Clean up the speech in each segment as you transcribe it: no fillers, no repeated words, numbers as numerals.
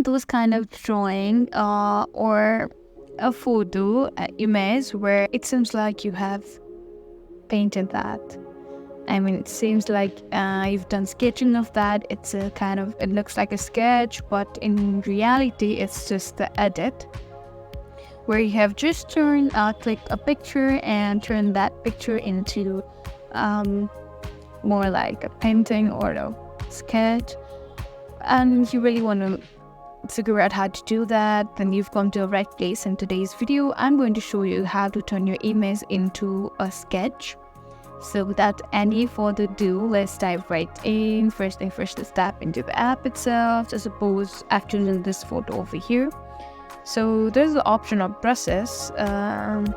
those kind of drawing or a photo, image where it seems like you have painted that. I mean, it seems like you've done sketching of that. It looks like a sketch, but in reality, it's just the edit where you have just click a picture and turn that picture into more like a painting or a sketch. And you really want to figure out how to do that, then you've come to the right place. In today's video, I'm going to show you how to turn your image into a sketch. So without any further ado, let's dive right in. First thing first, let's tap into the app itself. So suppose I've chosen this photo over here. So there's the option of brushes, and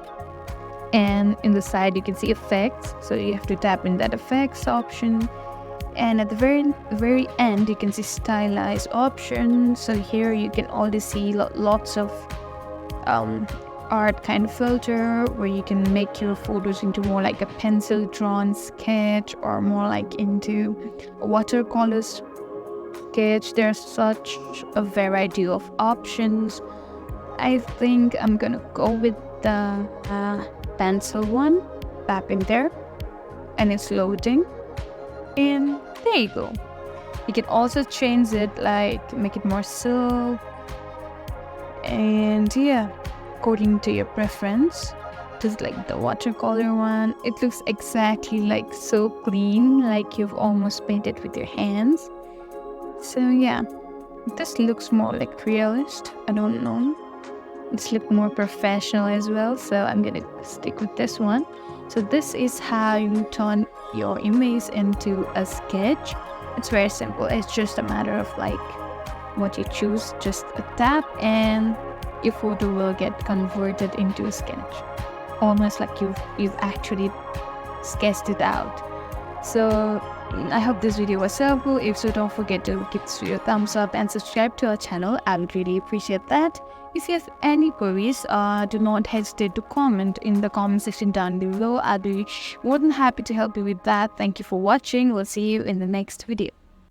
in the side you can see effects. So you have to tap in that effects option. And at the very end, you can see stylized options. So here you can already see lots of art kind of filter where you can make your photos into more like a pencil drawn sketch or more like into a watercolor sketch. There's such a variety of options. I think I'm gonna go with the pencil one. Tap in there and it's loading, and there you go. You can also change it, like make it more silk, and yeah, according to your preference. Just like the watercolor one, it looks exactly like so clean, like you've almost painted with your hands. So yeah, this looks more like realist. I don't know, it's look more professional as well, so I'm gonna stick with this one. So this is how you turn your image into a sketch. It's very simple. It's just a matter of like what you choose, just a tap and your photo will get converted into a sketch, almost like you've actually sketched it out. So I hope this video was helpful. If so, don't forget to give this video a thumbs up and subscribe to our channel. I would really appreciate that. If you have any queries, do not hesitate to comment in the comment section down below. I'll be more than happy to help you with that. Thank you for watching. We'll see you in the next video.